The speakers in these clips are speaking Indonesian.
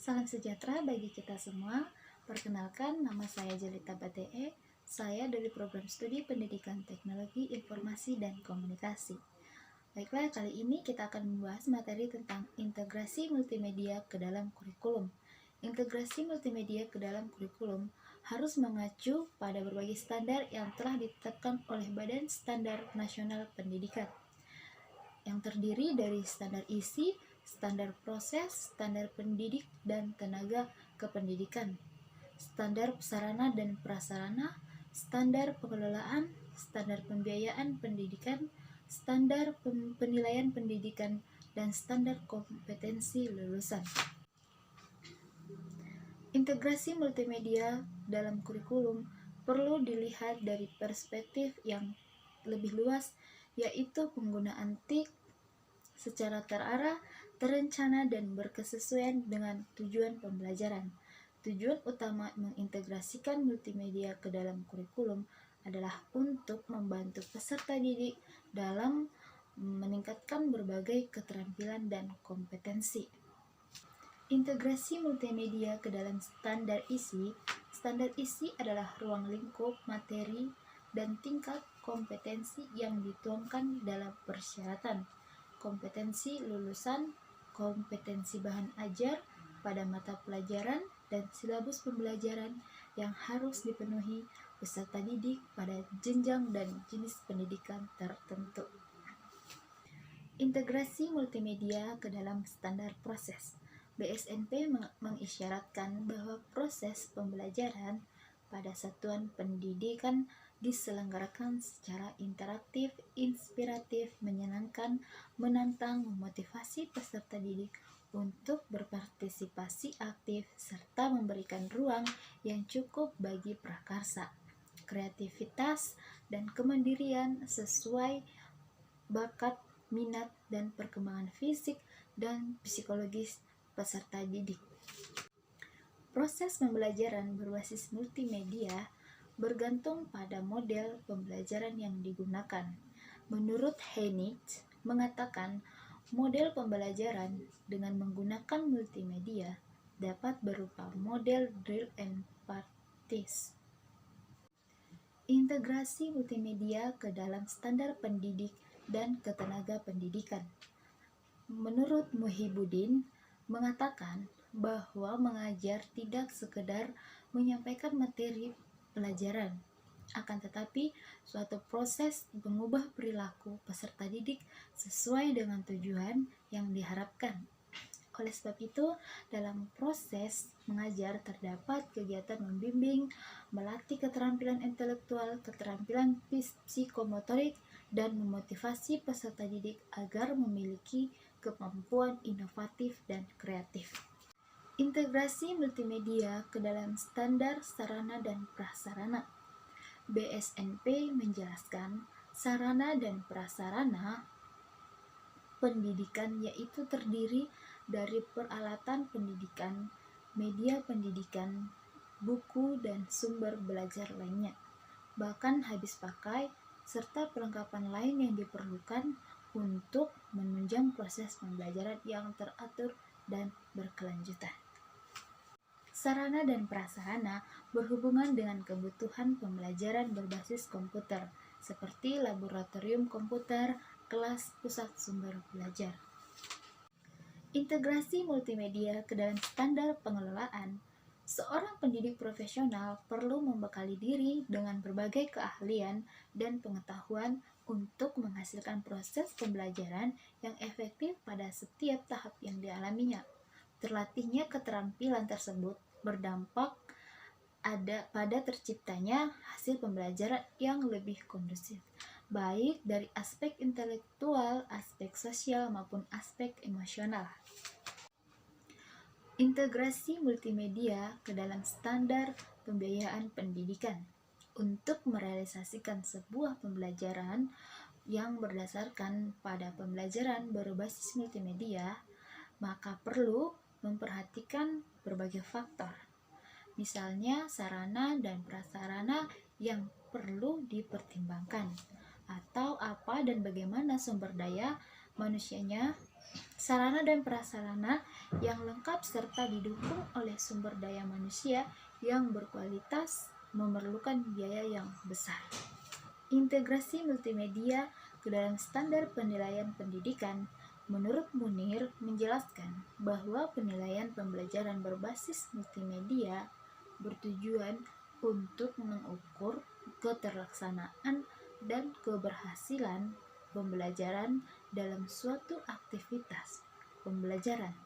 Salam sejahtera bagi kita semua. Perkenalkan, nama saya Jelita Bate'e. Saya dari Program Studi Pendidikan Teknologi Informasi dan Komunikasi. Baiklah, kali ini kita akan membahas materi tentang integrasi multimedia ke dalam kurikulum. Integrasi multimedia ke dalam kurikulum harus mengacu pada berbagai standar yang telah ditetapkan oleh Badan Standar Nasional Pendidikan, yang terdiri dari standar isi, standar proses, standar pendidik dan tenaga kependidikan, standar sarana dan prasarana, standar pengelolaan, standar pembiayaan pendidikan, standar penilaian pendidikan, dan standar kompetensi lulusan. Integrasi multimedia dalam kurikulum perlu dilihat dari perspektif yang lebih luas, yaitu penggunaan TIK secara terarah, terencana, dan berkesesuaian dengan tujuan pembelajaran. Tujuan utama mengintegrasikan multimedia ke dalam kurikulum adalah untuk membantu peserta didik dalam meningkatkan berbagai keterampilan dan kompetensi. Integrasi multimedia ke dalam standar isi. Standar isi adalah ruang lingkup materi dan tingkat kompetensi yang dituangkan dalam persyaratan, kompetensi lulusan, kompetensi bahan ajar pada mata pelajaran, dan silabus pembelajaran yang harus dipenuhi peserta didik pada jenjang dan jenis pendidikan tertentu. Integrasi multimedia ke dalam standar proses. BSNP mengisyaratkan bahwa proses pembelajaran pada satuan pendidikan diselenggarakan secara interaktif, inspiratif, menyenangkan, menantang, memotivasi peserta didik untuk berpartisipasi aktif, serta memberikan ruang yang cukup bagi prakarsa, kreativitas, dan kemandirian sesuai bakat, minat, dan perkembangan fisik dan psikologis peserta didik. Proses pembelajaran berbasis multimedia bergantung pada model pembelajaran yang digunakan. Menurut Heinich mengatakan, model pembelajaran dengan menggunakan multimedia dapat berupa model drill and practice. Integrasi multimedia ke dalam standar pendidik dan ketenaga pendidikan. Menurut Muhyiddin mengatakan bahwa mengajar tidak sekedar menyampaikan materi pelajaran, akan tetapi suatu proses mengubah perilaku peserta didik sesuai dengan tujuan yang diharapkan. Oleh sebab itu, dalam proses mengajar terdapat kegiatan membimbing, melatih keterampilan intelektual, keterampilan psikomotorik, dan memotivasi peserta didik agar memiliki kemampuan inovatif dan kreatif. Integrasi multimedia ke dalam standar sarana dan prasarana. BSNP menjelaskan sarana dan prasarana pendidikan yaitu terdiri dari peralatan pendidikan, media pendidikan, buku, dan sumber belajar lainnya, bahkan habis pakai, serta perlengkapan lain yang diperlukan untuk menunjang proses pembelajaran yang teratur dan berkelanjutan. Sarana dan prasarana berhubungan dengan kebutuhan pembelajaran berbasis komputer, seperti laboratorium komputer, kelas, pusat sumber belajar. Integrasi multimedia ke dalam standar pengelolaan. Seorang pendidik profesional perlu membekali diri dengan berbagai keahlian dan pengetahuan untuk menghasilkan proses pembelajaran yang efektif pada setiap tahap yang dialaminya. Terlatihnya keterampilan tersebut berdampak pada terciptanya hasil pembelajaran yang lebih kondusif, baik dari aspek intelektual, aspek sosial, maupun aspek emosional. Integrasi multimedia ke dalam standar pembiayaan pendidikan. Untuk merealisasikan sebuah pembelajaran yang berdasarkan pada pembelajaran berbasis multimedia, maka perlu memperhatikan berbagai faktor. Misalnya sarana dan prasarana yang perlu dipertimbangkan, atau apa dan bagaimana sumber daya manusianya sarana dan prasarana yang lengkap serta didukung oleh sumber daya manusia yang berkualitas memerlukan biaya yang besar. Integrasi multimedia ke dalam standar penilaian pendidikan. Menurut Munir menjelaskan bahwa penilaian pembelajaran berbasis multimedia bertujuan untuk mengukur keterlaksanaan dan keberhasilan pembelajaran dalam suatu aktivitas pembelajaran.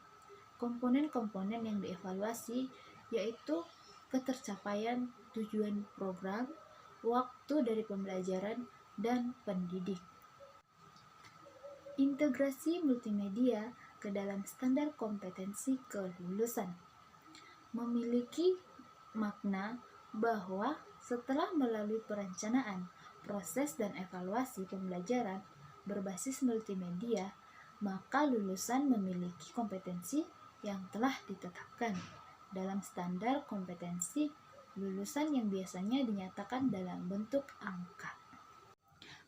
Komponen-komponen yang dievaluasi yaitu ketercapaian tujuan program, waktu dari pembelajaran, dan pendidik. Integrasi multimedia ke dalam standar kompetensi kelulusan memiliki makna bahwa setelah melalui perencanaan, proses dan evaluasi pembelajaran berbasis multimedia, maka lulusan memiliki kompetensi yang telah ditetapkan dalam standar kompetensi lulusan yang biasanya dinyatakan dalam bentuk angka.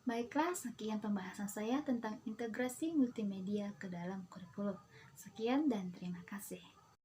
Baiklah, sekian pembahasan saya tentang integrasi multimedia ke dalam kurikulum. Sekian dan terima kasih.